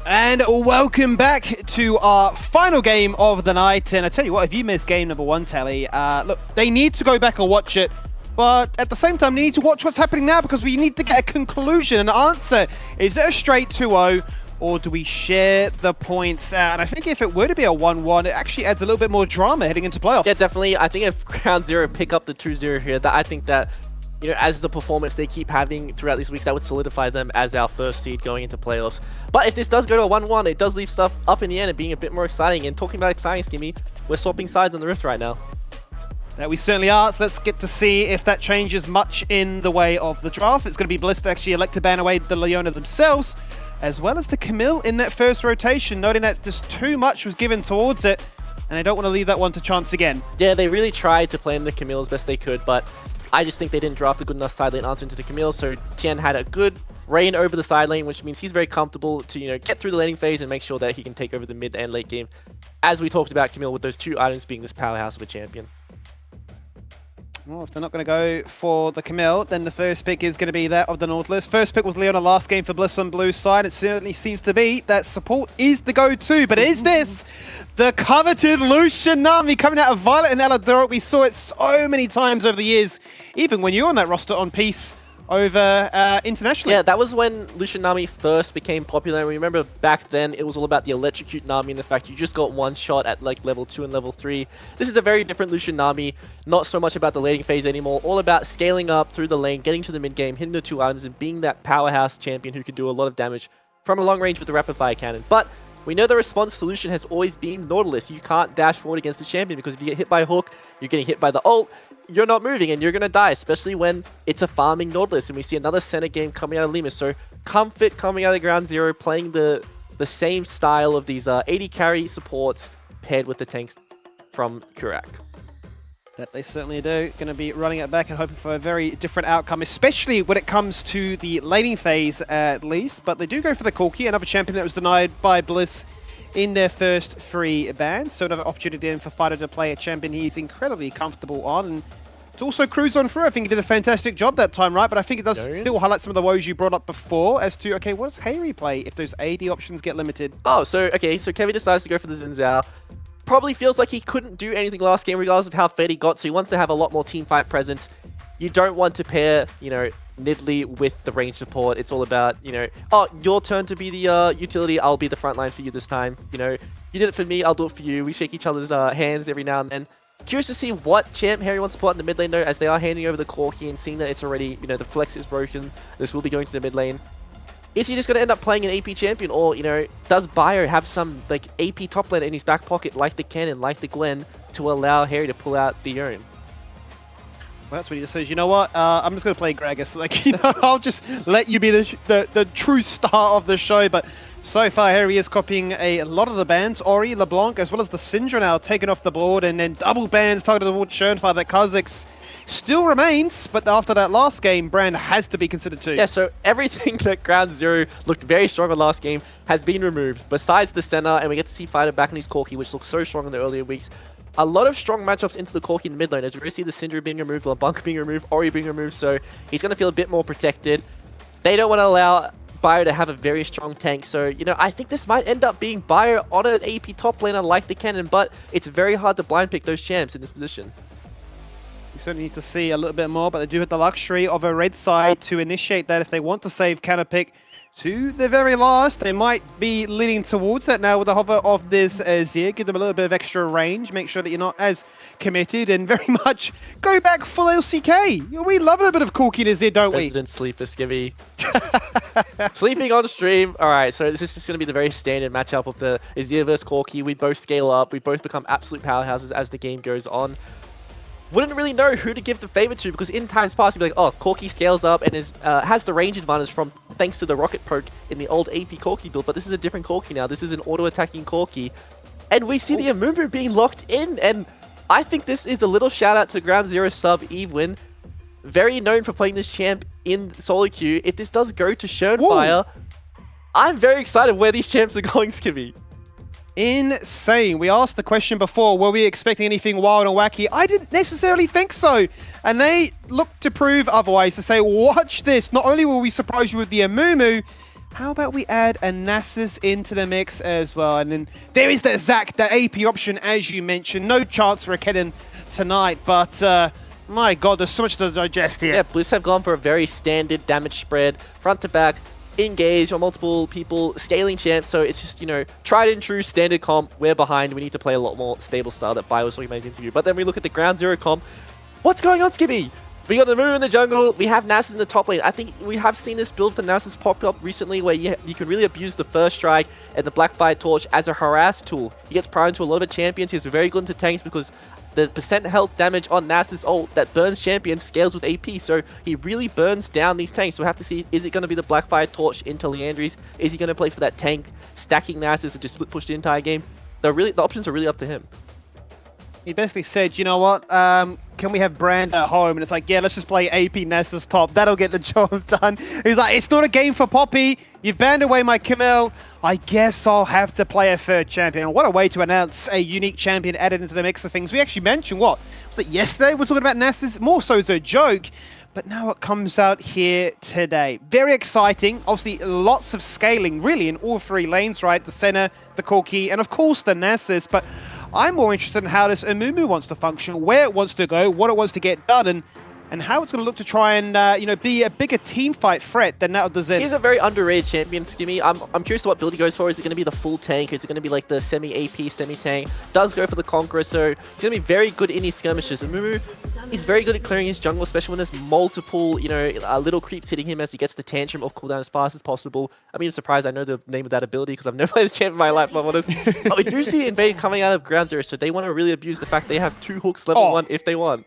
And welcome back to our final game of the night. And I tell you what, if you missed game number 1, Tally, look, they need to go back and watch it. But at the same time, they need to watch what's happening now because we need to get a conclusion, an answer. Is it a straight 2-0 or do we share the points? And I think if it were to be a 1-1, it actually adds a little bit more drama heading into playoffs. Yeah, definitely. I think if Ground Zero pick up the 2-0 here, I think that, you know, as the performance they keep having throughout these weeks, that would solidify them as our first seed going into playoffs. But if this does go to a 1-1, it does leave stuff up in the end and being a bit more exciting. And talking about exciting, Skimmy, we're swapping sides on the Rift right now. That we certainly are. So let's get to see if that changes much in the way of the draft. It's going to be Bliss to actually elect to ban away the Leona themselves, as well as the Camille in that first rotation, noting that just too much was given towards it, and they don't want to leave that one to chance again. Yeah, they really tried to play in the Camille as best they could, but I just think they didn't draft a good enough side lane answer into the Camille, so Tien had a good reign over the side lane, which means he's very comfortable to, you know, get through the laning phase and make sure that he can take over the mid and late game, as we talked about Camille with those 2 items being this powerhouse of a champion. Well, if they're not going to go for the Camille, then the first pick is going to be that of the Nautilus. First pick was Leona last game for Bliss on blue side. It certainly seems to be that support is the go-to, but is this the coveted Lucian Nami coming out of Violet and Alador? We saw it so many times over the years, even when you were on that roster on Peace over internationally. Yeah, that was when Lucian Nami first became popular. And remember back then, it was all about the electrocute Nami and the fact you just got one shot at like level 2 and level 3. This is a very different Lucian Nami, not so much about the laning phase anymore, all about scaling up through the lane, getting to the mid game, hitting the 2 items, and being that powerhouse champion who can do a lot of damage from a long range with the rapid fire cannon. But we know the response to Lucian has always been Nautilus. You can't dash forward against the champion because if you get hit by a hook, you're getting hit by the ult, you're not moving and you're going to die, especially when it's a farming Nautilus. And we see another center game coming out of Lima. So Comfort coming out of Ground Zero, playing the same style of these 80 carry supports paired with the tanks from Kurak. That they certainly do. Going to be running it back and hoping for a very different outcome, especially when it comes to the laning phase at least. But they do go for the Corki, another champion that was denied by Bliss in their first 3 bans. So another opportunity then for Fighter to play a champion he's incredibly comfortable on. And to also cruise on through. I think he did a fantastic job that time, right? But I think it does still highlight some of the woes you brought up before as to, okay, what does Harry play if those AD options get limited? Oh, so Kevin decides to go for the Xin Zhao. Probably feels like he couldn't do anything last game regardless of how fed he got, so he wants to have a lot more team fight presence. You don't want to pair, you know, Nidalee with the range support. It's all about, you know, oh, your turn to be the utility, I'll be the front line for you this time. You know, you did it for me, I'll do it for you. We shake each other's hands every now and then. Curious to see what champ Harry wants to put in the mid lane though, as they are handing over the Corki and seeing that it's already, you know, the flex is broken. This will be going to the mid lane. Is he just going to end up playing an AP champion, or, you know, does Bio have some, like, AP top lane in his back pocket, like the Cannon, like the Gwen, to allow Harry to pull out the Yone? Well, that's what he just says, you know what, I'm just going to play Gragas. Like, you know, I'll just let you be the true star of the show. But so far, Harry is copying a lot of the bans. Ori, LeBlanc, as well as the Syndra now taken off the board, and then double bans targeted towards Schoenfire that Kha'Zix still remains, but after that last game, Brand has to be considered too. Yeah, so everything that Ground Zero looked very strong in last game has been removed, besides the center, and we get to see Fighter back on his Corki, which looked so strong in the earlier weeks. A lot of strong matchups into the Corki in the mid lane, as we see the Syndra being removed, LeBlanc being removed, Ori being removed, so he's going to feel a bit more protected. They don't want to allow Bio to have a very strong tank, so, you know, I think this might end up being Bio on an AP top laner like the Cannon, but it's very hard to blind pick those champs in this position. You certainly need to see a little bit more, but they do have the luxury of a red side to initiate that if they want to save Canopic to the very last. They might be leaning towards that now with the hover of this Zir. Give them a little bit of extra range, make sure that you're not as committed, and very much go back full LCK. We love a little bit of Corki in Zir, don't we? Resident Sleeper Skivvy. Sleeping on stream. Alright, so this is just going to be the very standard matchup of the Azir versus Corki. We both scale up, we both become absolute powerhouses as the game goes on. Wouldn't really know who to give the favor to, because in times past, you'd be like, oh, Corki scales up and has the range advantage from thanks to the rocket poke in the old AP Corki build, but this is a different Corki now. This is an auto-attacking Corki. And we see the Amumu being locked in, and I think this is a little shout out to Ground Zero sub Evewin. Very known for playing this champ in solo queue. If this does go to Schoenfire, I'm very excited where these champs are going, Skivvy. Insane. We asked the question before, were we expecting anything wild and wacky? I didn't necessarily think so. And they look to prove otherwise, to say, watch this. Not only will we surprise you with the Amumu, how about we add a Nasus into the mix as well? And then there is that Zac, the AP option, as you mentioned. No chance for a Kedden tonight, but my god, there's so much to digest here. Yeah, Bliss have gone for a very standard damage spread, front to back, engage on multiple people, scaling champs, so it's just, you know, tried and true standard comp. We're behind, we need to play a lot more stable style that Bio was talking about in his interview. But then we look at the ground zero comp. What's going on, Skippy? We got the Moo in the jungle, we have Nasus in the top lane. I think we have seen this build for Nasus pop up recently where you can really abuse the first strike and the Blackfire Torch as a harass tool. He gets primed to a lot of champions, he's very good into tanks because the percent health damage on Nasus ult that burns champions scales with AP, so he really burns down these tanks. So we have to see, is it going to be the Blackfire Torch into Leandries? Is he going to play for that tank, stacking Nasus and just split push the entire game? The options are really up to him. He basically said, you know what, can we have Brand at home? And it's like, yeah, let's just play AP Nasus top. That'll get the job done. He's like, it's not a game for Poppy. You've banned away my Camille. I guess I'll have to play a third champion. What a way to announce a unique champion added into the mix of things. We actually mentioned, what, was it yesterday? We're talking about Nasus, more so as a joke. But now it comes out here today. Very exciting. Obviously, lots of scaling, really, in all three lanes, right? The Senna, the Corki, and of course the Nasus. But I'm more interested in how this Amumu wants to function, where it wants to go, what it wants to get done, and how it's going to look to try and you know, be a bigger team fight threat than that of the Zen. He's a very underrated champion, Skimmy. I'm curious to what build he goes for. Is it going to be the full tank? Is it going to be like the semi-AP, semi-tank? Does go for the Conqueror, so he's going to be very good in his skirmishes. And Mumu is very good at clearing his jungle, especially when there's multiple, you know, little creeps hitting him as he gets the tantrum off cooldown as fast as possible. I mean, I'm surprised I know the name of that ability because I've never played this champ in my life, if I'm honest. But we do see Invade coming out of ground zero, so they want to really abuse the fact they have 2 hooks level 1 if they want.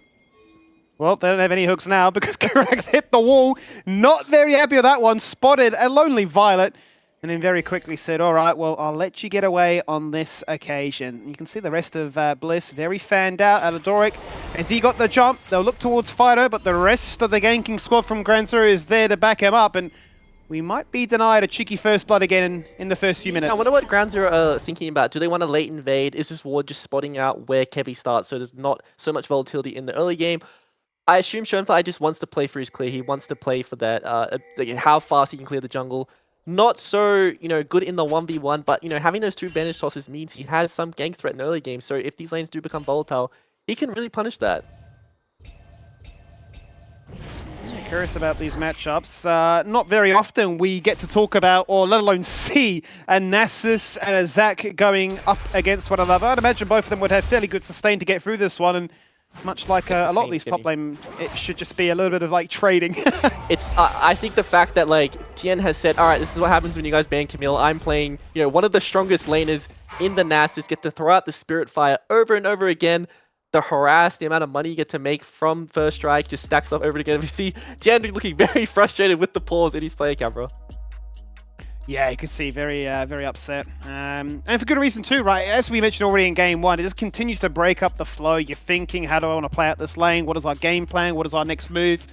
Well, they don't have any hooks now because Kurax hit the wall. Not very happy with that one. Spotted a lonely Violet and then very quickly said, all right, well, I'll let you get away on this occasion. You can see the rest of Bliss very fanned out. Aladoric, as he got the jump, they'll look towards Fido, but the rest of the ganking squad from Grand Zero is there to back him up. And we might be denied a cheeky first blood again in the first few minutes. I wonder what Ground Zero are thinking about. Do they want to late invade? Is this ward just spotting out where Kevy starts so there's not so much volatility in the early game? I assume Schoenfly just wants to play for his clear. He wants to play for that, how fast he can clear the jungle. Not so, you know, good in the 1v1, but, you know, having those 2 advantage tosses means he has some gank threat in the early game. So if these lanes do become volatile, he can really punish that. Curious about these matchups. Not very often we get to talk about, or let alone see, a Nasus and a Zac going up against one another. I'd imagine both of them would have fairly good sustain to get through this one, and much like a lot of these top lane, it should just be a little bit of like trading. It's I think the fact that like Tien has said, all right, this is what happens when you guys ban Camille. I'm playing, you know, one of the strongest laners in the Nasus, get to throw out the Spirit Fire over and over again. The harass, the amount of money you get to make from first strike just stacks up over and again. We see Tien looking very frustrated with the pause in his player camera. Yeah, you can see very upset. And for good reason too, right? As we mentioned already in game 1, it just continues to break up the flow. You're thinking, how do I want to play out this lane? What is our game plan? What is our next move?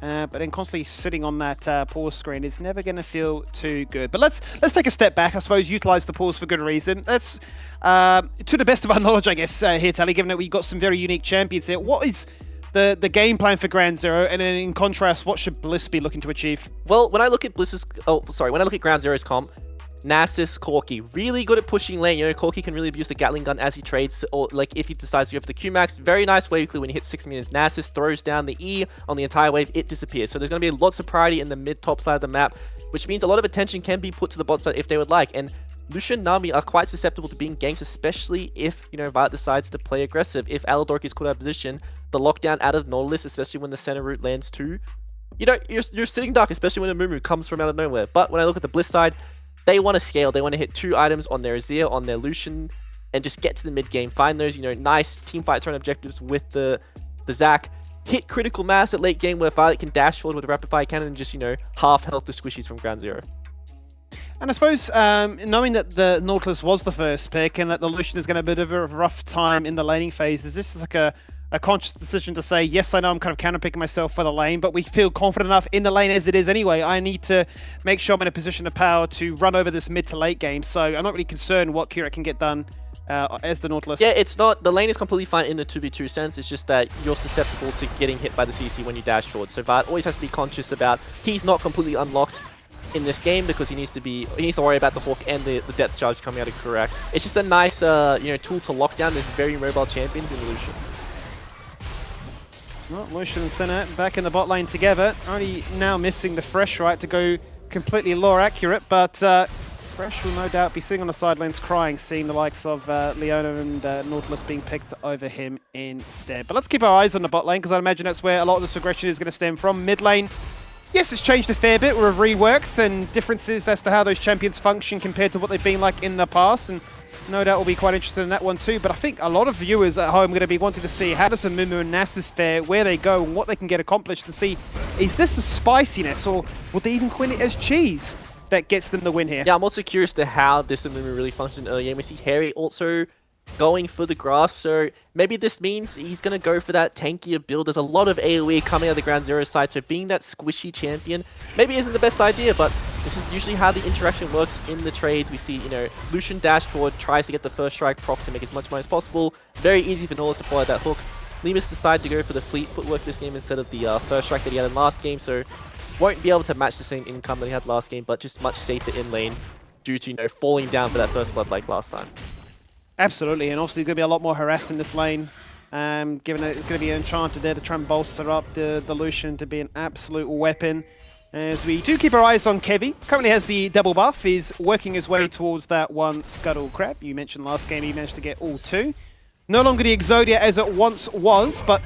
But then constantly sitting on that pause screen is never going to feel too good. But let's take a step back, I suppose, utilize the pause for good reason. Let's, to the best of our knowledge, I guess, here, Tally, given that we've got some very unique champions here, what is the game plan for Ground Zero, and then in contrast, what should Bliss be looking to achieve? Well, when I look at when I look at Ground Zero's comp, Nasus, Corki, really good at pushing lane. You know, Corki can really abuse the Gatling gun as he trades, or like if he decides to go for the Q-Max. Very nice wave clear when he hits 6 minutes. Nasus throws down the E on the entire wave, it disappears. So there's going to be lots of priority in the mid-top side of the map, which means a lot of attention can be put to the bot side if they would like. And Lucian Nami are quite susceptible to being ganks, especially if, you know, Violet decides to play aggressive. If Aladoric is caught out of position, the lockdown out of Nautilus, especially when the center route lands too, you know, you're sitting duck, especially when a Mumu comes from out of nowhere. But when I look at the Bliss side, they want to scale. They want to hit 2 items on their Azir, on their Lucian, and just get to the mid game. Find those, you know, nice team fights around objectives with the Zac. Hit critical mass at late game where Violet can dash forward with a rapid fire cannon and just, you know, half health the squishies from Ground Zero. And I suppose, knowing that the Nautilus was the first pick and that the Lucian is going to have a bit of a rough time in the laning phase, is this like a conscious decision to say, yes, I know I'm kind of counterpicking myself for the lane, but we feel confident enough in the lane as it is anyway. I need to make sure I'm in a position of power to run over this mid to late game. So I'm not really concerned what Kira can get done as the Nautilus. Yeah, it's not, the lane is completely fine in the 2v2 sense. It's just that you're susceptible to getting hit by the CC when you dash forward. So Vart always has to be conscious about, he's not completely unlocked. in this game because he needs to worry about the Hawk and the depth charge coming out of correct. It's just a nice tool to lock down these very mobile champions in Lucian. Well, Lucian and Senna back in the bot lane together. Only now missing the Fresh right to go completely lore accurate, but Fresh will no doubt be sitting on the sidelines crying, seeing the likes of Leona and Nautilus being picked over him instead. But let's keep our eyes on the bot lane, because I imagine that's where a lot of this aggression is going to stem from. Mid lane, yes, it's changed a fair bit with reworks and differences as to how those champions function compared to what they've been like in the past, and no doubt we'll be quite interested in that one too. But I think a lot of viewers at home are going to be wanting to see how does Amumu and Nasus fare, where they go, and what they can get accomplished, and see, is this a spiciness, or will they even coin it as cheese that gets them the win here? Yeah, I'm also curious to how this Amumu really functions early game. We see Harry also going for the grass, so maybe this means he's going to go for that tankier build. There's a lot of AoE coming out of the Ground Zero side, so being that squishy champion maybe isn't the best idea, but this is usually how the interaction works in the trades. We see, Lucian dash forward, tries to get the first strike proc to make as much money as possible. Very easy for Nautilus to follow that hook. Limus decided to go for the fleet footwork this game instead of the first strike that he had in last game, so won't be able to match the same income that he had last game, but just much safer in lane due to, falling down for that first blood like last time. Absolutely, and obviously going to be a lot more harassed in this lane, given that it's going to be Enchanted there to try and bolster up the Lucian to be an absolute weapon. As we do keep our eyes on Kevy, currently has the double buff, is working his way towards that one Scuttle Crab. You mentioned last game he managed to get all two. No longer the Exodia as it once was, but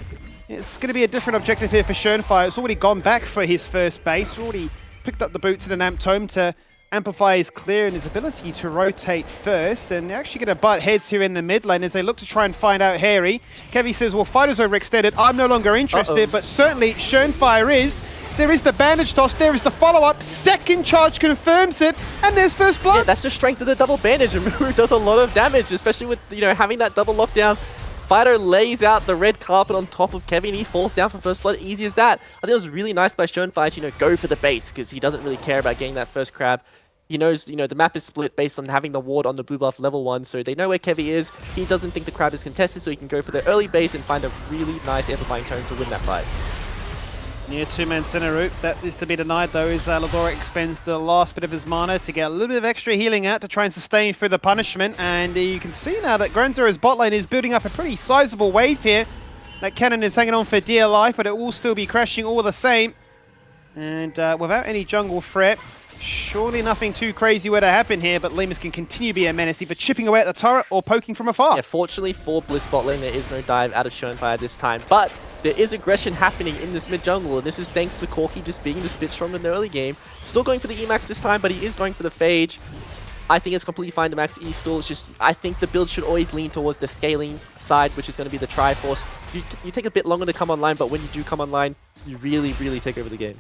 it's going to be a different objective here for Schönfire. It's already gone back for his first base, already picked up the boots and an Amped Tome to amplify his clear and his ability to rotate first, and they're actually going to butt heads here in the mid lane as they look to try and find out Harry. Kevy says, well, fighters overextended, I'm no longer interested, but certainly Schönfire is. There is the bandage toss, there is the follow-up, second charge confirms it, and there's first blood. Yeah, that's the strength of the double bandage. Amumu does a lot of damage, especially with, having that double lockdown. Fido lays out the red carpet on top of Kevin. He falls down for first blood, easy as that. I think it was really nice by Schönfire to, go for the base, because he doesn't really care about getting that first crab. He knows, the map is split based on having the ward on the blue buff level 1, so they know where Kevy is. He doesn't think the crab is contested, so he can go for the early base and find a really nice amplifying tone to win that fight. Near two-man center route. That is to be denied, though, as Ladoric expends the last bit of his mana to get a little bit of extra healing out to try and sustain through the punishment. And you can see now that Ground Zero's bot lane is building up a pretty sizable wave here. That cannon is hanging on for dear life, but it will still be crashing all the same. And without any jungle threat, surely nothing too crazy were to happen here, but Limus can continue to be a menace, either chipping away at the turret or poking from afar. Yeah, fortunately for Bliss bot lane, there is no dive out of Schönfire this time, but there is aggression happening in this mid jungle, and this is thanks to Corki just being the spit strong in the early game. Still going for the Emax this time, but he is going for the Phage. I think it's completely fine to max E still. It's just, I think the build should always lean towards the scaling side, which is going to be the Triforce. You take a bit longer to come online, but when you do come online, you really, really take over the game.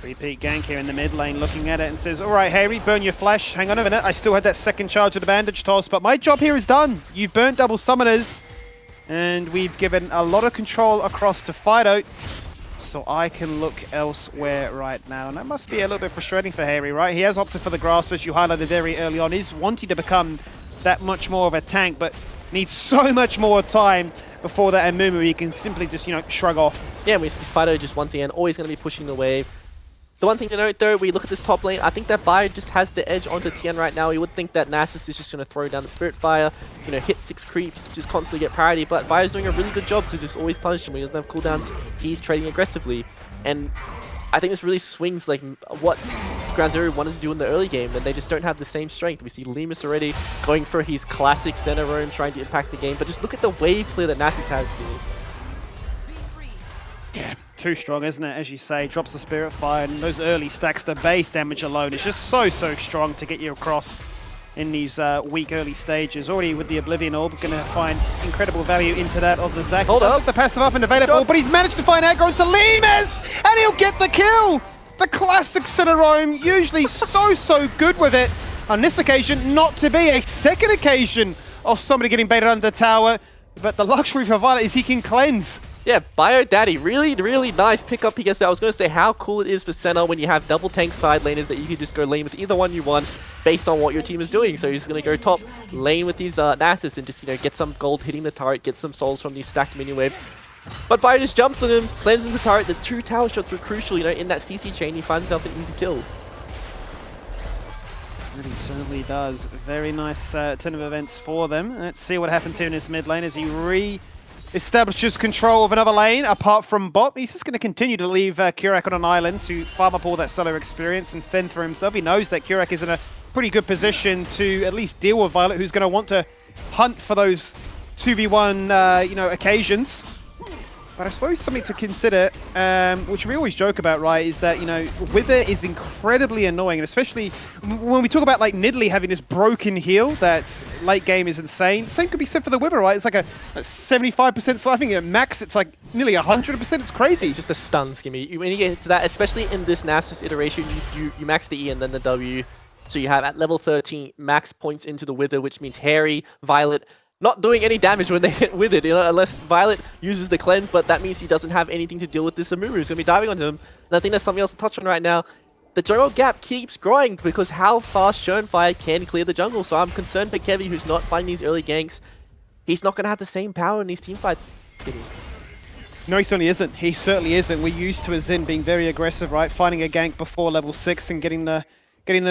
Repeat gank here in the mid lane, looking at it and says, all right, Harry, burn your flash. Hang on a minute, I still had that second charge of the bandage toss, but my job here is done. You've burnt double summoners, and we've given a lot of control across to Fido, so I can look elsewhere right now. And that must be a little bit frustrating for Harry, right? He has opted for the grasp, as you highlighted very early on. He's wanting to become that much more of a tank, but needs so much more time before that Amumu he can simply just, shrug off. Yeah, we see Fido just once again always going to be pushing the wave. The one thing to note though, we look at this top lane, I think that Bio just has the edge onto Tien right now. You would think that Nasus is just going to throw down the Spirit Fire, hit 6 creeps, just constantly get parity, but Bio's doing a really good job to just always punish him when he doesn't have cooldowns. He's trading aggressively, and I think this really swings like what Ground Zero wanted to do in the early game, and they just don't have the same strength. We see Limus already going for his classic center roam, trying to impact the game, but just look at the wave clear that Nasus has here. Yeah, too strong, isn't it? As you say, drops the Spirit Fire, and those early stacks, the base damage alone is just so strong to get you across in these weak early stages. Already with the Oblivion Orb, going to find incredible value into that of the Zac. Hold up. The passive up and available, but he's managed to find aggro into Limus, and he'll get the kill! The classic center roam, usually so good with it. On this occasion, not to be a second occasion of somebody getting baited under the tower, but the luxury for Violet is he can cleanse. Yeah, Bio Daddy, really nice pickup he gets there. I was going to say how cool it is for Senna when you have double tank side laners that you can just go lane with either one you want based on what your team is doing. So you're just going to go top lane with these Nasus and just, get some gold hitting the turret, get some souls from these stacked mini wave. But Fire just jumps on him, slams into the turret. There's 2 tower shots were crucial, you know, in that CC chain. He finds himself an easy kill. He certainly does. Very nice turn of events for them. Let's see what happens here in his mid lane as he re-establishes control of another lane. Apart from bot, he's just going to continue to leave Kurak on an island to farm up all that solo experience and fend for himself. He knows that Kurak is in a pretty good position to at least deal with Violet, who's going to want to hunt for those 2v1 occasions. But I suppose something to consider, which we always joke about, right, is that, Wither is incredibly annoying, and especially when we talk about, like, Nidalee having this broken heal that late game is insane. Same could be said for the Wither, right? It's like a 75% so I think at max it's like nearly 100%. It's crazy. It's just a stun, Skimmy. When you get to that, especially in this Nasus iteration, you max the E and then the W. So you have, at level 13, max points into the Wither, which means Harry, Violet, not doing any damage when they hit with it, unless Violet uses the cleanse, but that means he doesn't have anything to deal with this Amumu. He's going to be diving on him. And I think there's something else to touch on right now. The jungle gap keeps growing because how fast Schönfire can clear the jungle. So I'm concerned for Kevy, who's not fighting these early ganks. He's not going to have the same power in these team fights, Skinny. No, he certainly isn't. He certainly isn't. We're used to Azin being very aggressive, right? Finding a gank before level 6 and getting the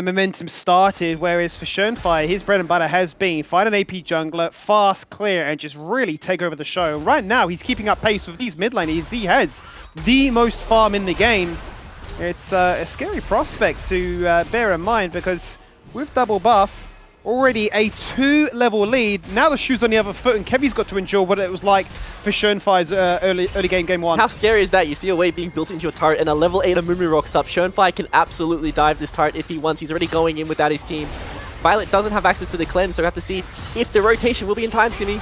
momentum started, whereas for Schönfire, his bread and butter has been find an AP jungler, fast, clear, and just really take over the show. Right now, he's keeping up pace with these mid laners. He has the most farm in the game. It's a scary prospect to bear in mind because with double buff, already a 2-level lead. Now the shoe's on the other foot, and Kevy's got to endure what it was like for Schönfire's early game 1. How scary is that? You see a wave being built into your turret, and a level 8 Amumu rocks up. Schönfire can absolutely dive this turret if he wants. He's already going in without his team. Violet doesn't have access to the cleanse, so we have to see if the rotation will be in time, Skinny.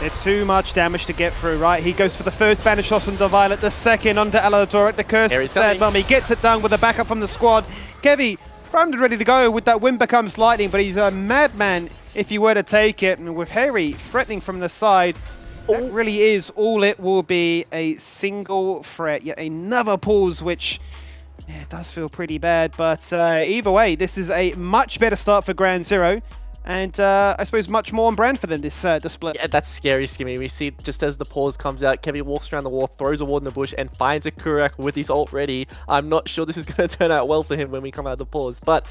It's too much damage to get through, right? He goes for the first banish loss onto Violet, the second onto Aladoric, the curse of Sad Mum. He gets it done with a backup from the squad. Kevy primed and ready to go with that wind becomes lightning, but he's a madman if he were to take it. And with Harry threatening from the side, that really is all it will be, a single threat. Yet another pause, which it does feel pretty bad. But either way, this is a much better start for Ground Zero. And I suppose much more on brand for them this split. Yeah, that's scary, Skimmy. We see just as the pause comes out, Kevy walks around the wall, throws a ward in the bush, and finds a Kurak with his ult ready. I'm not sure this is going to turn out well for him when we come out of the pause, but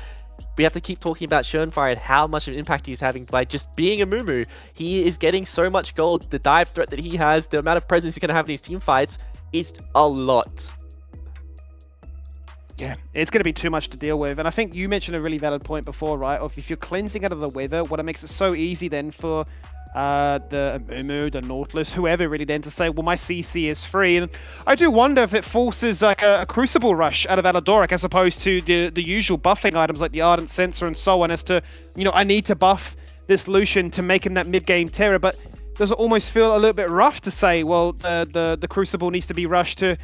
we have to keep talking about Schönfire and how much of an impact he's having by just being a Mumu. He is getting so much gold. The dive threat that he has, the amount of presence he's going to have in his team fights is a lot. Yeah, it's going to be too much to deal with. And I think you mentioned a really valid point before, right? Of if you're cleansing out of the Wither, what it makes it so easy then for the Amumu, the Nautilus, whoever really then to say, well, my CC is free. And I do wonder if it forces like a Crucible Rush out of Aladoric as opposed to the usual buffing items like the Ardent Sensor and so on as to, I need to buff this Lucian to make him that mid-game terror. But does it almost feel a little bit rough to say, well, the Crucible needs to be rushed to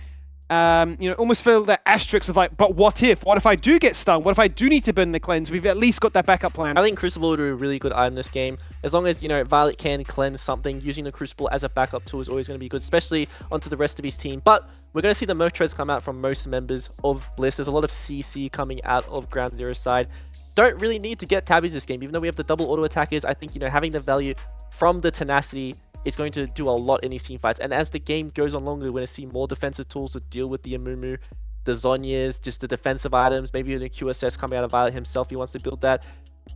almost feel that asterisk of like, but what if I do get stung? What if I do need to burn the cleanse? We've at least got that backup plan. I think Crucible would be a really good item this game. As long as, Violet can cleanse something, using the Crucible as a backup tool is always going to be good, especially onto the rest of his team. But we're going to see the most treads come out from most members of Bliss. There's a lot of CC coming out of Ground Zero's side. Don't really need to get tabbies this game. Even though we have the double auto attackers, I think, having the value from the tenacity is going to do a lot in these team fights. And as the game goes on longer, we're going to see more defensive tools to deal with the Amumu, the Zhonya's, just the defensive items, maybe even a QSS coming out of Violet himself. He wants to build that.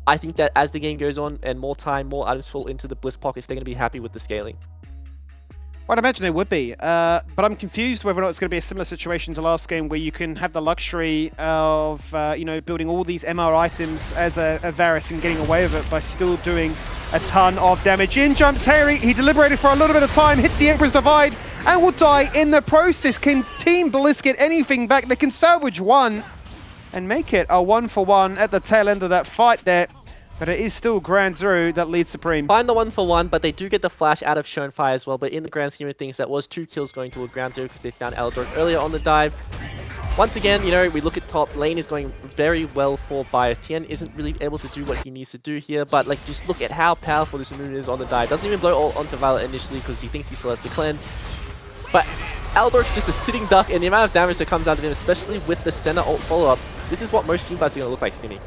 I think that as the game goes on and more time, more items fall into the Bliss pockets, they're going to be happy with the scaling. Well, I'd imagine they would be, but I'm confused whether or not it's going to be a similar situation to last game where you can have the luxury of, building all these MR items as a Varus and getting away with it by still doing a ton of damage. In jumps Harry, he deliberated for a little bit of time, hit the Emperor's Divide, and will die in the process. Can Team Bliss get anything back? They can salvage one and make it a 1-for-1 at the tail end of that fight there. But it is still Ground Zero that leads supreme. Find the 1-for-1, but they do get the flash out of Schönfire as well. But in the grand scheme of things, that was 2 kills going toward Ground Zero because they found Aladoric earlier on the dive. Once again, we look at top. Lane is going very well for Bio. Tien isn't really able to do what he needs to do here, but just look at how powerful this Moon is on the dive. Doesn't even blow all onto Violet initially because he thinks he still has the cleanse. But Aladoric's just a sitting duck, and the amount of damage that comes out of him, especially with the center ult follow-up, this is what most team fights are going to look like, Skinny.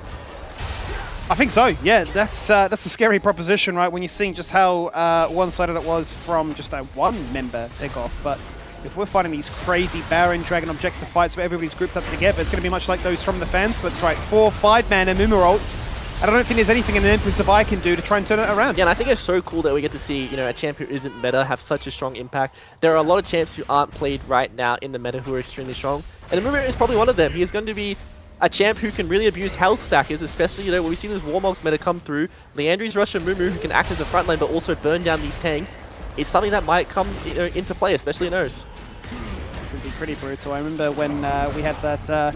I think so, yeah. That's a scary proposition, right? When you're seeing just how one-sided it was from just a one-member pick-off. But if we're fighting these crazy Baron, Dragon objective fights where everybody's grouped up together, it's going to be much like those from the fans. But it's right, 4, 5-man and Mumu ults. And I don't think there's anything an Emperor's Divide can do to try and turn it around. Yeah, and I think it's so cool that we get to see, you know, a champ who isn't meta have such a strong impact. There are a lot of champs who aren't played right now in the meta who are extremely strong. And Mumu is probably one of them. He is going to be a champ who can really abuse health stackers, especially, you know, when we see this Warmog's meta come through. Leandri's Rush and Mumu, who can act as a frontline but also burn down these tanks, is something that might come, you know, into play, especially in O's. This would be pretty brutal. I remember when we had that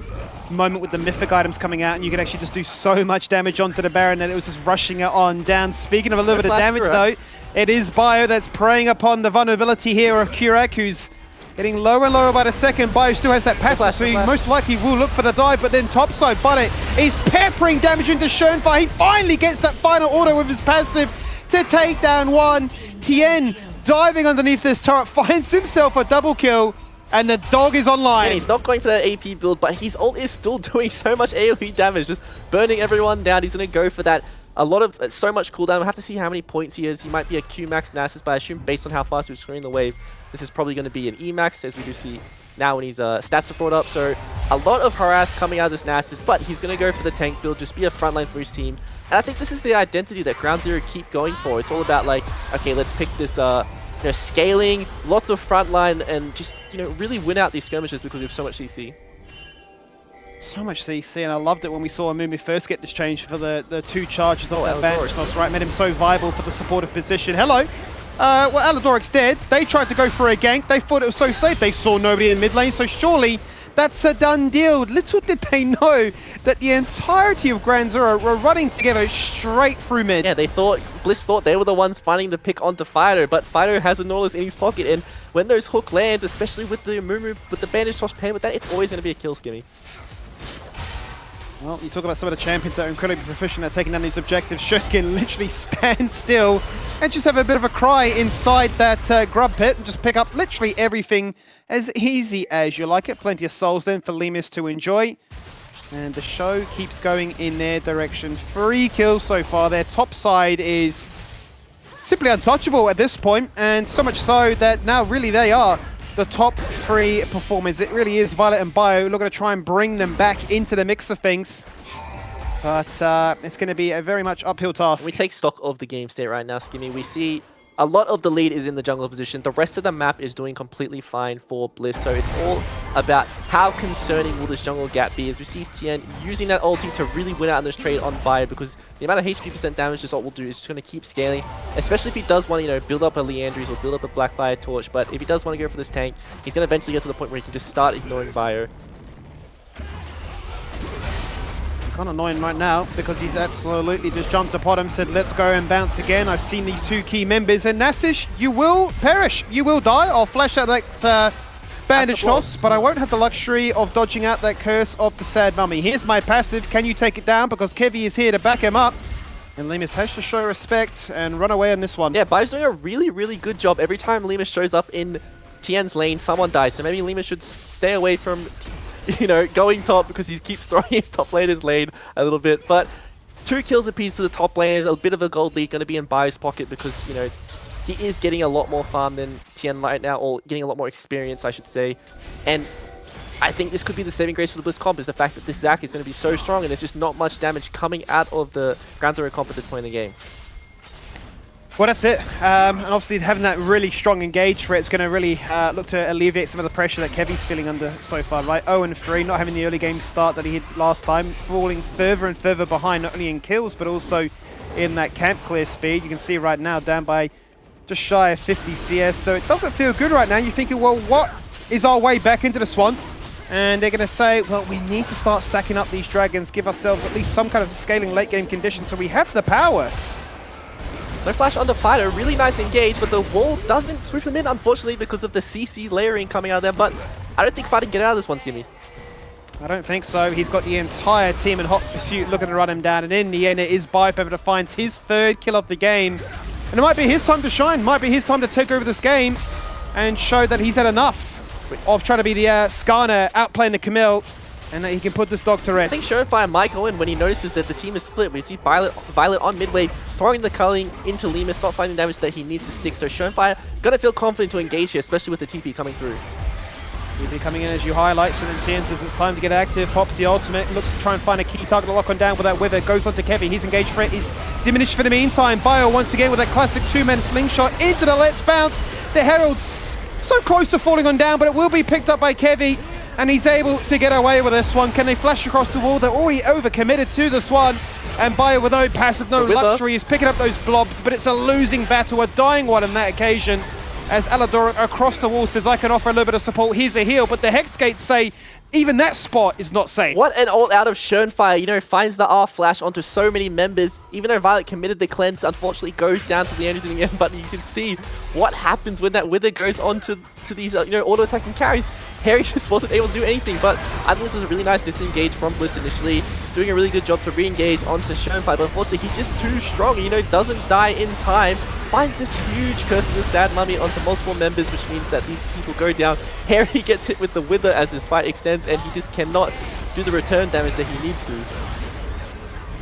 moment with the mythic items coming out and you could actually just do so much damage onto the Baron that it was just rushing it on down. Speaking of a little bit of damage though, it is Bio that's preying upon the vulnerability here of Kurak, who's getting lower and lower by the second. Bio still has that passive, so he most likely will look for the dive, but then topside, but he's peppering damage into Schoenfire. He finally gets that final order with his passive to take down one. Tien diving underneath this turret, finds himself a double kill. And the dog is online. And he's not going for that AP build, but his ult is still doing so much AoE damage, just burning everyone down. He's going to go for that. So much cooldown. We'll have to see how many points he is. He might be a Q max Nasus, but I assume based on how fast he was clearing the wave, this is probably going to be an E max, as we do see now when his stats are brought up. So a lot of harass coming out of this Nasus, but he's going to go for the tank build, just be a frontline for his team. And I think this is the identity that Ground Zero keep going for. It's all about like, okay, let's pick this you know, scaling, lots of frontline, and just, you know, really win out these skirmishes because we have so much CC. So much CC, and I loved it when we saw Amumi first get this change for the 2 charges of that Bandage, right? Made him so viable for the supportive position. Hello. Well, Aladoric's dead. They tried to go for a gank. They thought it was so safe. They saw nobody in mid lane, so surely that's a done deal. Little did they know that the entirety of Grand Zero were running together straight through mid. Yeah, Bliss thought they were the ones finding the pick onto Fido, but Fido has a Nautilus in his pocket, and when those hook lands, especially with the Mumu, with the Bandage toss paired with that, it's always going to be a kill, Skimmy. Well, you talk about some of the champions that are incredibly proficient at taking down these objectives. Shurkin literally stand still and just have a bit of a cry inside that grub pit and just pick up literally everything as easy as you like it. Plenty of souls then for Lemus to enjoy. And the show keeps going in their direction. 3 kills so far. Their top side is simply untouchable at this point, and so much so that now really they are the top 3 performers. It really is Violet and Bio looking to try and bring them back into the mix of things. But it's going to be a very much uphill task. We take stock of the game state right now, Skimmy. We see a lot of the lead is in the jungle position. The rest of the map is doing completely fine for Bliss. So it's all about how concerning will this jungle gap be, as we see Tien using that ulti to really win out in this trade on Bio, because the amount of HP% damage this ult will do is just going to keep scaling, especially if he does want to, you know, build up a Leandri's or build up a Blackfire Torch. But if he does want to go for this tank, he's going to eventually get to the point where he can just start ignoring Bio. Kind of annoying right now because he's absolutely just jumped upon him, said let's go and bounce again. I've seen these 2 key members, and Nasish, you will perish, you will die. I'll flash out that bandage toss, but I won't have the luxury of dodging out that curse of the sad mummy. Here's my passive. Can you take it down? Because Kevy is here to back him up, and Lemus has to show respect and run away on this one. Yeah, Bio's doing a really, really good job. Every time Lemus shows up in Tien's lane, someone dies. So maybe Lemus should stay away from, you know, going top, because he keeps throwing his top laner's lane a little bit. But 2 kills apiece to the top laners, a bit of a gold lead going to be in Bio's pocket, because, you know, he is getting a lot more farm than Tien right now, or getting a lot more experience, I should say. And I think this could be the saving grace for the Bliss comp, is the fact that this Zac is going to be so strong, and there's just not much damage coming out of the Ground Zero comp at this point in the game. Well, that's it. And obviously having that really strong engage for it's going to really look to alleviate some of the pressure that Kevy's feeling under so far, right? 0-3, not having the early game start that he had last time, falling further and further behind, not only in kills, but also in that camp clear speed. You can see right now down by just shy of 50 CS, so it doesn't feel good right now. You're thinking, well, what is our way back into the swamp? And they're going to say, well, we need to start stacking up these dragons, give ourselves at least some kind of scaling late game condition, so we have the power. No flash under Fido, really nice engage, but the wall doesn't swoop him in, unfortunately, because of the CC layering coming out of there. But I don't think Fido can get out of this one, Skimmy. I don't think so. He's got the entire team in hot pursuit looking to run him down, and in the end it is Biopever that finds his 3rd kill of the game. And it might be his time to shine, might be his time to take over this game and show that he's had enough of trying to be the Skarner outplaying the Camille. and that he can put this dog to I rest. think Shonefire might go in when he notices that the team is split. We see Violet on midway, throwing the culling into Lemus, not finding damage that he needs to stick. So Shonefire gonna feel confident to engage here, especially with the TP coming through. TP coming in as you highlight, so then Tien says it's time to get active, pops the ultimate, looks to try and find a key target to lock on down with that Wither, goes on to Kevy, he's engaged for it, he's diminished for the meantime. Bio once again with that classic two-man slingshot into the Let's Bounce. The Herald's so close to falling on down, but it will be picked up by Kevy, and he's able to get away with this one. Can they flash across the wall? They're already overcommitted to this one, and Bio with no passive, no luxury, is picking up those blobs, but it's a losing battle, a dying one on that occasion. As Alador across the wall says, I can offer a little bit of support, here's a heal, but the Hex Gates say even that spot is not safe. What an ult out of Shonefire, you know, finds the R flash onto so many members. Even though Violet committed the cleanse, unfortunately goes down to the end in the end, but you can see what happens when that Wither goes on to these, you know, auto-attacking carries. Harry just wasn't able to do anything, but I think this was a really nice disengage from Bliss initially, doing a really good job to re-engage onto Shonefire, but unfortunately he's just too strong, you know, doesn't die in time. Finds this huge Curse of the Sad Mummy onto multiple members, which means that these people go down. Harry gets hit with the Wither as his fight extends, and he just cannot do the return damage that he needs to.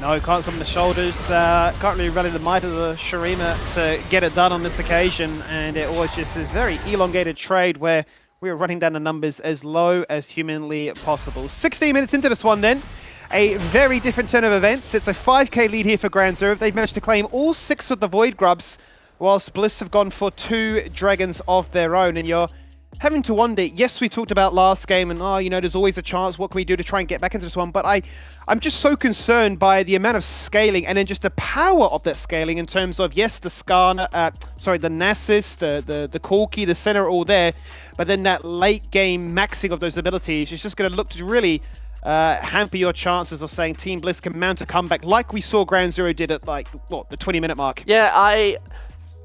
No, can't summon the shoulders, can't really rally the might of the Shurima to get it done on this occasion, and it was just this very elongated trade where we were running down the numbers as low as humanly possible. 16 minutes into this one then. A very different turn of events. It's a 5k lead here for Grand Zero. They've managed to claim all 6 of the Void Grubs, whilst Bliss have gone for 2 Dragons of their own. And you're having to wonder, yes, we talked about last game and, oh, you know, there's always a chance. What can we do to try and get back into this one? But I'm just so concerned by the amount of scaling and then just the power of that scaling in terms of, yes, the the Nasus, the Corki, the Senna are all there. But then that late game maxing of those abilities is just going to look to really hamper your chances of saying Team Bliss can mount a comeback like we saw Ground Zero did at, like, what, the 20-minute mark. Yeah,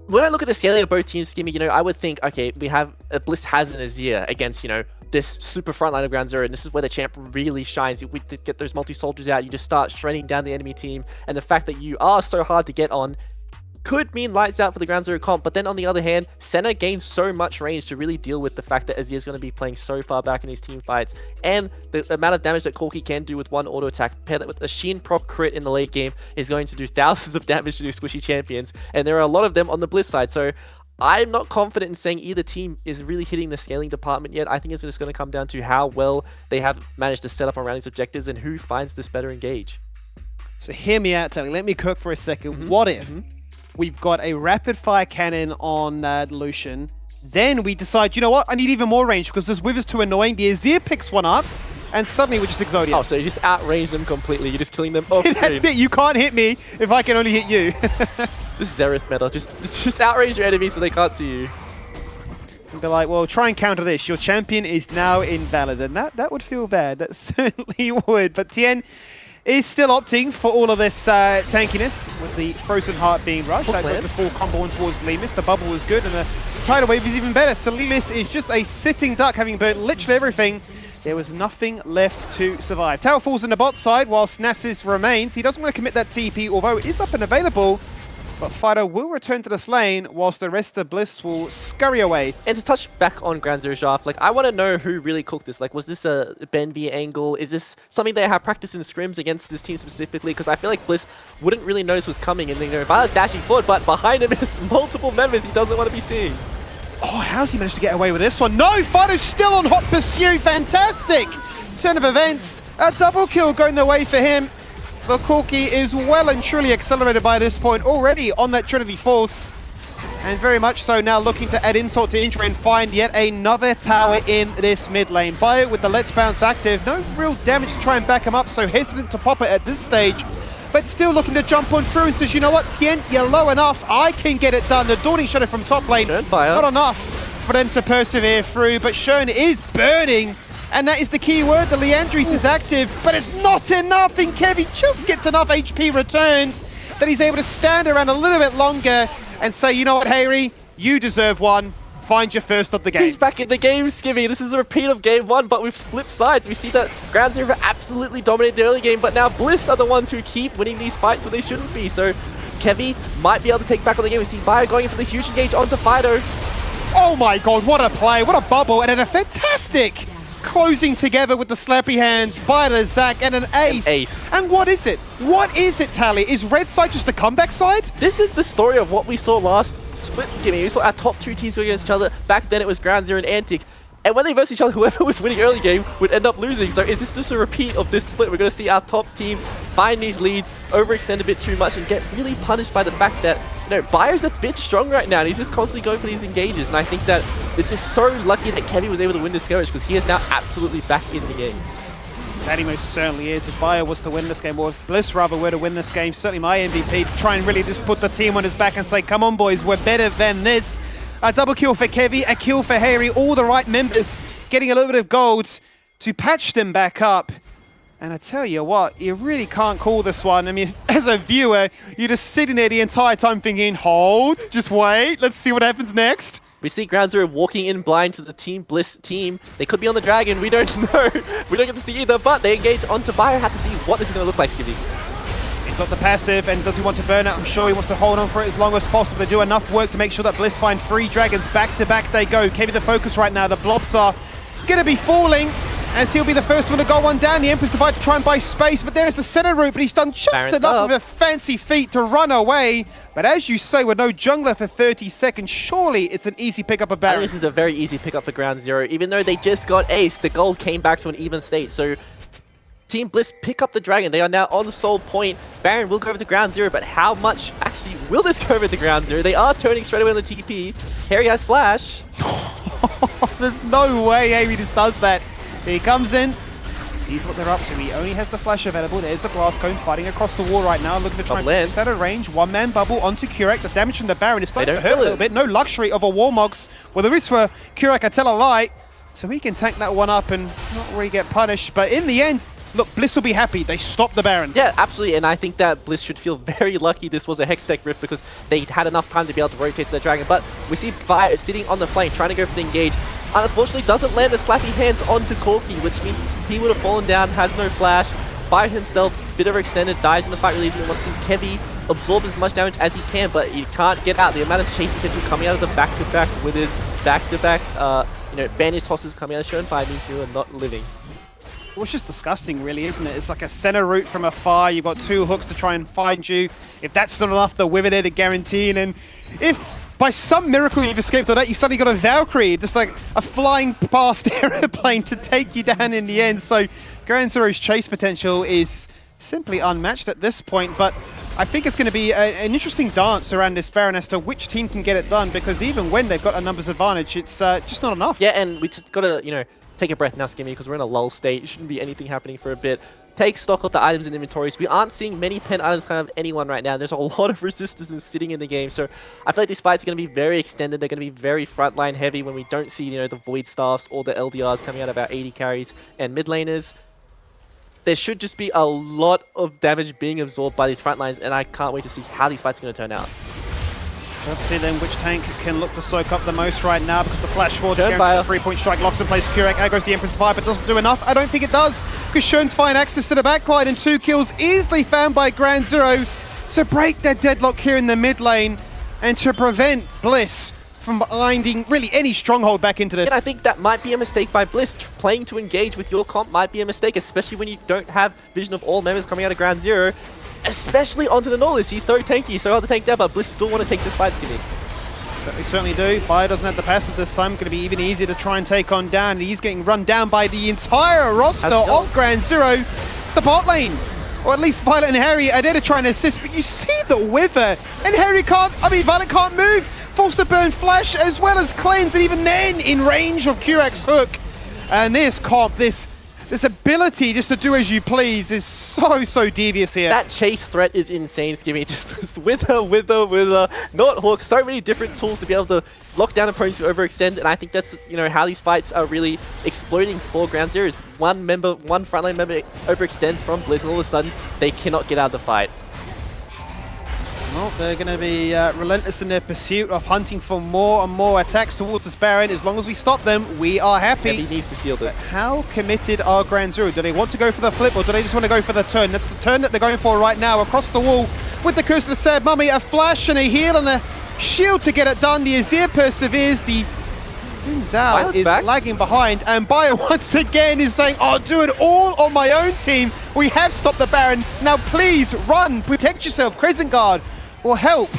when I look at the scaling of both teams, Skimmy, you know, I would think, okay, we have Bliss has an Azir against, you know, this super front line of Ground Zero, and this is where the champ really shines. We get those multi-soldiers out, you just start shredding down the enemy team, and the fact that you are so hard to get on could mean lights out for the Ground Zero comp, but then on the other hand, Senna gains so much range to really deal with the fact that Azir is going to be playing so far back in his team fights, and the amount of damage that Corki can do with one auto attack, pair that with a Sheen proc crit in the late game, is going to do thousands of damage to do squishy champions, and there are a lot of them on the Bliss side, so I'm not confident in saying either team is really hitting the scaling department yet. I think it's just going to come down to how well they have managed to set up around these objectives and who finds this better engage. So hear me out, Tony. Let me cook for a second. What if we've got a rapid fire cannon on Lucian, then we decide, you know what, I need even more range because this Wither's too annoying. The Azir picks one up, and suddenly we just Exodia. Oh, so you just outrange them completely. You're just killing them off screen. That's it. You can't hit me if I can only hit you. Just Xerath meta. Just outrange your enemies so they can't see you. And be like, well, try and counter this. Your champion is now invalid, and that would feel bad. That certainly would. But Tien is still opting for all of this tankiness, with the Frozen Heart being rushed. That got the full combo on towards Lemus. The bubble was good, and the tidal wave is even better. So Lemus is just a sitting duck, having burnt literally everything. There was nothing left to survive. Tower falls in the bot side, whilst Nasus remains. He doesn't want to commit that TP, although it is up and available. But Fido will return to this lane, whilst the rest of Bliss will scurry away. And to touch back on Grand Zero Shaft, like, I want to know who really cooked this. Like, was this a Ben V angle? Is this something they have practiced in scrims against this team specifically? Because I feel like Bliss wouldn't really notice was coming. And, you know, Violet's dashing forward, but behind him is multiple members he doesn't want to be seeing. Oh, how's he managed to get away with this one? No, Fido's still on hot pursuit. Fantastic turn of events. A double kill going the way for him. The Corki is well and truly accelerated by this point, already on that Trinity Force. And very much so now looking to add insult to injury and find yet another tower in this mid lane. Bio with the Let's Bounce active. No real damage to try and back him up, so hesitant to pop it at this stage. But still looking to jump on through and says, you know what, Tien, you're low enough. I can get it done. The Dawning Shadow from top lane, not enough for them to persevere through. But Shern is burning. And that is the key word. The Leandris is active, but it's not enough. And Kevy just gets enough HP returned that he's able to stand around a little bit longer and say, you know what, Harry, you deserve one. Find your first of the game. He's back in the game, Skimmy. This is a repeat of game one, but we've flipped sides. We see that Ground Zero absolutely dominated the early game, but now Bliss are the ones who keep winning these fights when they shouldn't be. So Kevy might be able to take back on the game. We see Bio going in for the huge engage onto Fido. Oh my god, what a play, what a bubble, and then a fantastic closing together with the slappy hands by the Zac and an ace. And what is it? What is it, Tally? Is red side just a comeback side? This is the story of what we saw last split, Skimmy. We saw our top two teams go against each other. Back then it was Ground Zero and Antic. And when they verse each other, whoever was winning early game would end up losing. So is this just a repeat of this split? We're going to see our top teams find these leads, overextend a bit too much, and get really punished by the fact that, you know, Bayer's a bit strong right now, and he's just constantly going for these engages. And I think that this is so lucky that Kevy was able to win this skirmish, because he is now absolutely back in the game. That he most certainly is. If Bayer was to win this game, or if Bliss rather were to win this game, certainly my MVP to try and really just put the team on his back and say, come on boys, we're better than this. A double kill for Kevy, a kill for Harry, all the right members getting a little bit of gold to patch them back up. And I tell you what, you really can't call this one. I mean, as a viewer, you're just sitting there the entire time thinking, hold, just wait, let's see what happens next. We see Ground Zero walking in blind to the Team Bliss team. They could be on the Dragon, we don't know. We don't get to see either, but they engage onto Bayer. Have to see what this is going to look like, Skivvy. He's got the passive, and does he want to burn it? I'm sure he wants to hold on for it as long as possible. They do enough work to make sure that Bliss find 3 dragons. Back to back they go. Kevy the focus right now. The blobs are going to be falling, as he'll be the first one to go one down. The Emperor's divided to try and buy space, but there's the center route, but he's done just Baron's enough up. of a fancy feat to run away. But as you say, with no jungler for 30 seconds, surely it's an easy pickup of I Baron. think this is a very easy pickup for Ground Zero. Even though they just got ace, the gold came back to an even state. So Team Bliss pick up the Dragon. They are now on the soul point. Baron will go over to Ground Zero, but how much actually will this go over to Ground Zero? They are turning straight away on the TP. Harry has flash. There's no way Amy just does that. He comes in, sees what they're up to. He only has the flash available. There's the glass cone fighting across the wall right now, looking to try and Lands. push out of range. One-man bubble onto Kurek. The damage from the Baron is starting to don't hurt a kill little it. bit. No luxury of a Warmogs. Well, there is for Kurek, I tell a lie. So he can tank that one up and not really get punished. But in the end, look, Bliss will be happy. They stopped the Baron. Yeah, absolutely, and I think that Bliss should feel very lucky this was a Hex Tech Rift, because they had enough time to be able to rotate to the Dragon. But we see Fire sitting on the flank, trying to go for the engage. Unfortunately, doesn't land the slappy hands onto Corki, which means he would have fallen down, has no flash. Fire himself, bit overextended, dies in the fight, releasing. Wants to see Kevy absorb as much damage as he can, but he can't get out. The amount of chase potential coming out of the back-to-back with his back-to-back, bandage tosses coming out of Shown Fire means you are not living. Well, it's just disgusting, really, isn't it? It's like a center route from afar. You've got 2 hooks to try and find you. If that's not enough, they'll wither there to guarantee. And if by some miracle you've escaped all that, you've suddenly got a Valkyrie, just like a flying past airplane to take you down in the end. So Ground Zero's chase potential is simply unmatched at this point. But I think it's going to be an interesting dance around this Baron as to which team can get it done, because even when they've got a numbers advantage, it's just not enough. Yeah, and we just got to, take a breath now, Skimmy, because we're in a lull state. Shouldn't be anything happening for a bit. Take stock of the items in inventories. We aren't seeing many pen items kind of anyone right now. There's a lot of resistance sitting in the game, so I feel like these fights are going to be very extended. They're going to be very frontline heavy when we don't see, the Void Staffs or the LDRs coming out of our 80 carries and mid laners. There should just be a lot of damage being absorbed by these front lines, and I can't wait to see how these fights are going to turn out. Let's see then which tank can look to soak up the most right now, because the flash forward, Turn fire. 3-point strike locks in place Kurek. Out goes the Empress Fire, but doesn't do enough. I don't think it does, because Schön's fine access to the backline, and 2 kills easily found by Ground Zero to break their deadlock here in the mid lane and to prevent Bliss from binding really any stronghold back into this. And I think that might be a mistake by Bliss. Playing to engage with your comp might be a mistake, especially when you don't have vision of all members coming out of Ground Zero. Especially onto the Nautilus. He's so tanky, so hard to tank down, but Bliss still want to take this fight, Skinny. They certainly do. Fire doesn't have the passive this time. Going to be even easier to try and take on down. He's getting run down by the entire roster of Ground Zero. The bot lane, or at least Violet and Harry are there to try and assist, but you see the wither, and Violet can't move. Forced to burn flash as well as cleanse, and even then in range of Kurek's hook. And this comp, this ability just to do as you please is so devious here. That chase threat is insane, Skimmy. Just wither, not hook. So many different tools to be able to lock down opponents who overextend, and I think that's how these fights are really exploding for Ground Zero. One frontline member overextends from Bliss, and all of a sudden they cannot get out of the fight. Well, they're going to be relentless in their pursuit of hunting for more and more attacks towards this Baron. As long as we stop them, we are happy. He needs to steal this. But how committed are Ground Zero? Do they want to go for the flip, or do they just want to go for the turn? That's the turn that they're going for right now. Across the wall with the Curse of the Sad Mummy, a flash and a heal and a shield to get it done. The Azir perseveres. The Xin Zhao is back. lagging behind, and Bayo once again is saying, I'll do it all on my own team. We have stopped the Baron. Now please run, protect yourself. Crescent Guard will help.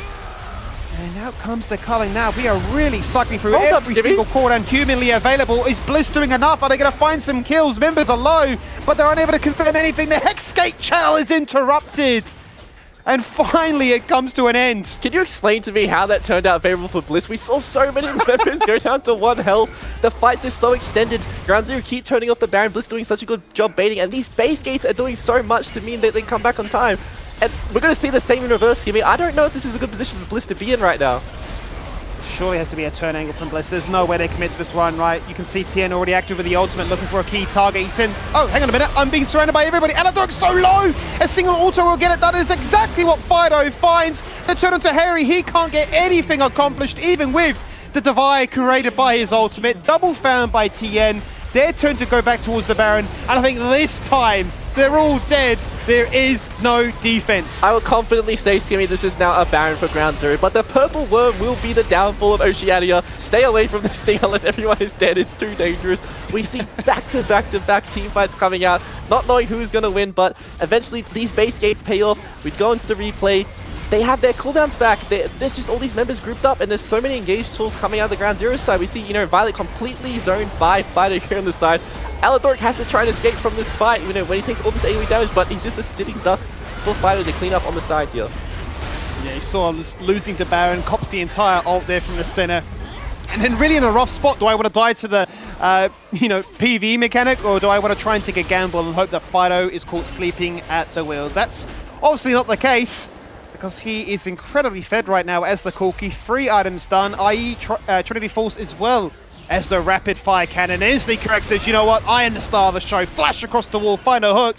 And out comes the culling now. We are really cycling through every single cooldown humanly available. Is Bliss doing enough? Are they going to find some kills? Members are low, but they're unable to confirm anything. The Hexgate channel is interrupted. And finally, it comes to an end. Can you explain to me how that turned out favorable for Bliss? We saw so many members go down to 1 health. The fights are so extended. Ground Zero keep turning off the Baron. Bliss doing such a good job baiting. And these base gates are doing so much to mean that they come back on time. And we're going to see the same in reverse, Skimmy. I don't know if this is a good position for Bliss to be in right now. Surely has to be a turn angle from Bliss. There's no way they commit to this run, right? You can see Tien already active with the ultimate, looking for a key target. He's in. Oh, hang on a minute. I'm being surrounded by everybody. Alador's so low. A single auto will get it done. It's exactly what Fido finds. The turn onto Harry. He can't get anything accomplished, even with the divide created by his ultimate. Double found by Tien. Their turn to go back towards the Baron. And I think this time, they're all dead. There is no defense. I will confidently say, Skimmy, this is now a Baron for Ground Zero, but the Purple Worm will be the downfall of Oceania. Stay away from this thing unless everyone is dead. It's too dangerous. We see back-to-back team fights coming out, not knowing who's going to win, but eventually these base gates pay off. We go into the replay. They have their cooldowns back. There's just all these members grouped up, and there's so many engaged tools coming out of the Ground Zero side. We see, Violet completely zoned by Fido here on the side. Aladork has to try and escape from this fight, when he takes all this AoE damage, but he's just a sitting duck for Fido to clean up on the side here. Yeah, you saw him losing to Baron, cops the entire ult there from the center. And then really in a rough spot, do I want to die to the, PvE mechanic, or do I want to try and take a gamble and hope that Fido is caught sleeping at the wheel? That's obviously not the case, because he is incredibly fed right now as the Corki. 3 items done, i.e. Trinity Force as well as the rapid fire cannon. Instantly correct says, you know what, I am the star of the show. Flash across the wall, find a hook.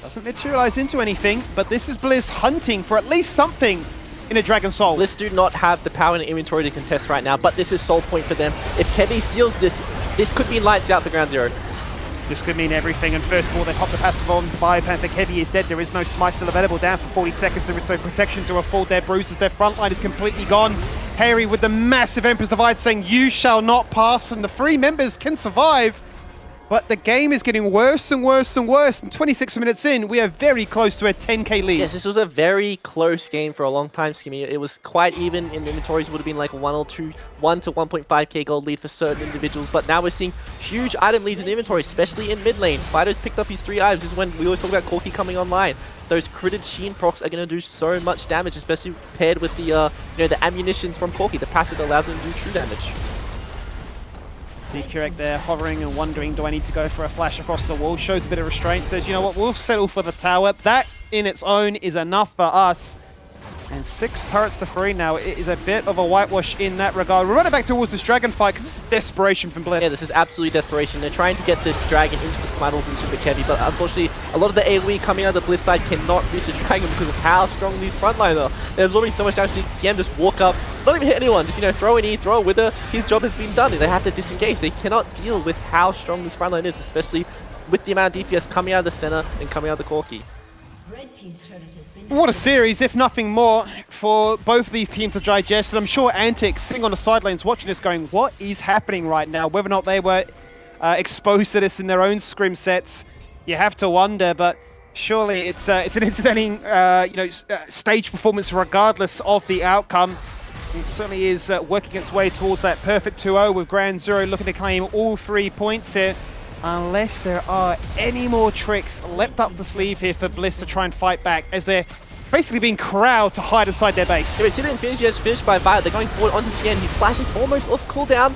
Doesn't materialize into anything, but this is Bliss hunting for at least something in a Dragon Soul. Bliss do not have the power and inventory to contest right now, but this is soul point for them. If Kevy steals this, this could mean lights out for Ground Zero. This could mean everything, and first of all, they pop the passive on. Biopanther Heavy is dead. There is no smite still available. Down for 40 seconds. There is no protection to afford their bruises. Their front line is completely gone. Harry with the massive Emperor's Divide saying, you shall not pass, and the 3 members can survive. But the game is getting worse and worse and worse. And 26 minutes in, we are very close to a 10k lead. Yes, this was a very close game for a long time, Skimmy. It was quite even in inventories. Would have been like 1 to 1.5k gold lead for certain individuals. But now we're seeing huge item leads in inventory, especially in mid lane. Fido's picked up his 3 items. This is when we always talk about Corki coming online. Those critted Sheen procs are going to do so much damage, especially paired with the the ammunitions from Corki, the passive that allows them to do true damage. See Kurek there hovering and wondering, do I need to go for a flash across the wall? Shows a bit of restraint, says, you know what, we'll settle for the tower. That in its own is enough for us. And 6 turrets to 3 now. It is a bit of a whitewash in that regard. We're running back towards this dragon fight because it's desperation from Bliss. Yeah, this is absolutely desperation. They're trying to get this dragon into the smite position for Kevy, but unfortunately, a lot of the AoE coming out of the Bliss side cannot reach the dragon because of how strong these frontlines are. They're absorbing so much damage. TM just walk up, not even hit anyone, just throw an E, throw a wither. His job has been done. They have to disengage. They cannot deal with how strong this frontline is, especially with the amount of DPS coming out of the center and coming out of the Corki. What a series, if nothing more, for both of these teams to digest. And I'm sure Antic sitting on the sidelines watching this going, what is happening right now? Whether or not they were exposed to this in their own scrim sets, you have to wonder. But surely it's an entertaining stage performance regardless of the outcome. It certainly is working its way towards that perfect 2-0 with Ground Zero looking to claim all 3 points here. Unless there are any more tricks leapt up the sleeve here for Bliss to try and fight back, as they're basically being corralled to hide inside their base. So it's hit and finish, it's finished by Violet. They're going forward onto Tien. His flash is almost off cooldown.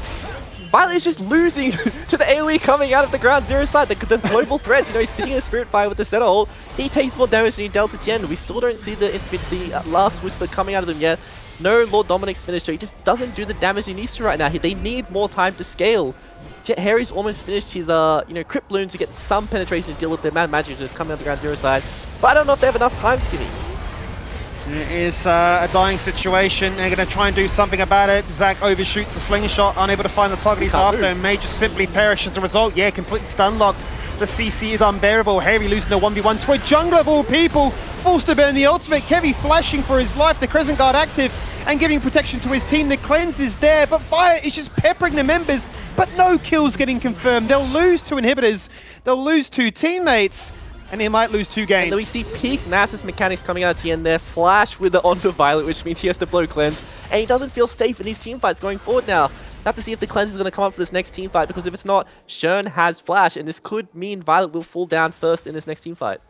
Violet is just losing to the AoE coming out of the Ground Zero side. The global threats, he's sitting in a Spirit Fire with the center ult. He takes more damage than he dealt to Tien. We still don't see the last Whisper coming out of him yet. No Lord Dominic's finished, so he just doesn't do the damage he needs to right now. They need more time to scale. Harry's almost finished his Crypt Bloom to get some penetration to deal with the amount of magic just coming out of the Ground Zero side. But I don't know if they have enough time, Skimmy. It is a dying situation. They're going to try and do something about it. Zac overshoots the slingshot, unable to find the target he's after, and may just simply perish as a result. Yeah, completely stun locked. The CC is unbearable. Harry losing the 1v1 to a jungler of all people. Forced to burn the ultimate. Kevy flashing for his life. The Crescent Guard active. and giving protection to his team. The cleanse is there, but Violet is just peppering the members, but no kills getting confirmed. They'll lose 2 inhibitors, they'll lose 2 teammates, and he might lose 2 games. And then we see peak Nasus mechanics coming out at the end there. Flash with the onto Violet, which means he has to blow cleanse. And he doesn't feel safe in these team fights going forward now. We'll have to see if the cleanse is going to come up for this next team fight, because if it's not, Shern has Flash, and this could mean Violet will fall down first in this next team fight.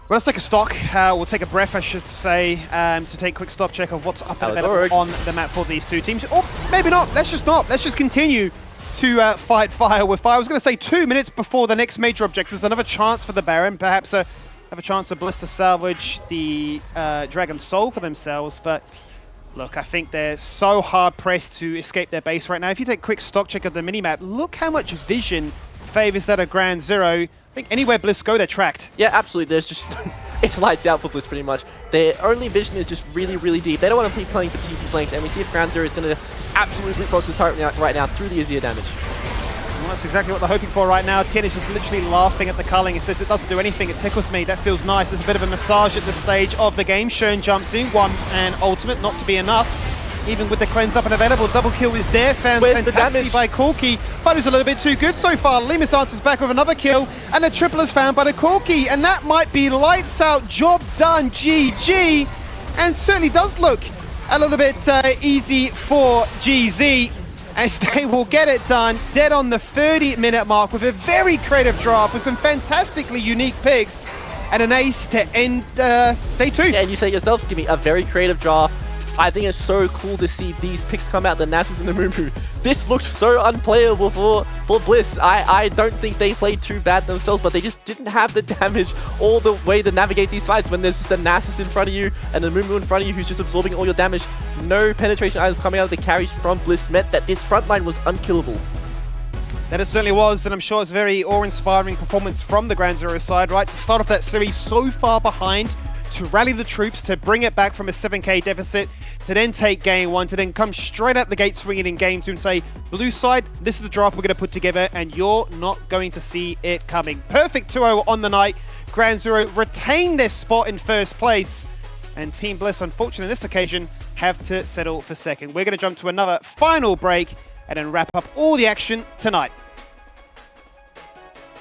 Well, let's take a stock. We'll take a breath, I should say, to take a quick stock check of what's up and available on the map for these 2 teams. Or maybe not. Let's just not. Let's just continue to fight fire with fire. I was going to say 2 minutes before the next major objective. There's another chance for the Baron. Perhaps have a chance for Bliss to salvage the Dragon Soul for themselves. But look, I think they're so hard-pressed to escape their base right now. If you take a quick stock check of the minimap, look how much vision favors that of Ground Zero. I think anywhere Bliss go, they're tracked. Yeah, absolutely. There's just... it's lights out for Bliss pretty much. Their only vision is just really, really deep. They don't want to be playing for TP flanks, and we see if Ground Zero is going to just absolutely cross his heart right now through the Azir damage. Well, that's exactly what they're hoping for right now. Tien is just literally laughing at the culling. He says it doesn't do anything, it tickles me. That feels nice. There's a bit of a massage at this stage of the game. Shern jumps in, 1 and ultimate, not to be enough. Even with the cleanse up and available, double kill is there. Found fantastically by Corki. Fighter's a little bit too good so far. Limus answers back with another kill, and a triple is found by the Corki, and that might be lights out, job done, GG, and certainly does look a little bit easy for GZ, as they will get it done dead on the 30-minute mark with a very creative draft with some fantastically unique picks and an ace to end day 2. Yeah, and you say it yourself, Skimmy, a very creative draft. I think it's so cool to see these picks come out, the Nasus and the Mumu. This looked so unplayable for Bliss. I don't think they played too bad themselves, but they just didn't have the damage or the way to navigate these fights when there's just a Nasus in front of you and a Mumu in front of you who's just absorbing all your damage. No penetration items coming out of the carries from Bliss meant that this front line was unkillable. That it certainly was, and I'm sure it's a very awe-inspiring performance from the Ground Zero side, right? To start off that series so far behind, to rally the troops, to bring it back from a 7k deficit, to then take game 1, to then come straight out the gate swinging in game 2 and say, blue side, this is the draft we're going to put together, and you're not going to see it coming. Perfect 2-0 on the night. Ground Zero retain their spot in first place, and Team Bliss, unfortunately on this occasion, have to settle for second. We're going to jump to another final break and then wrap up all the action tonight.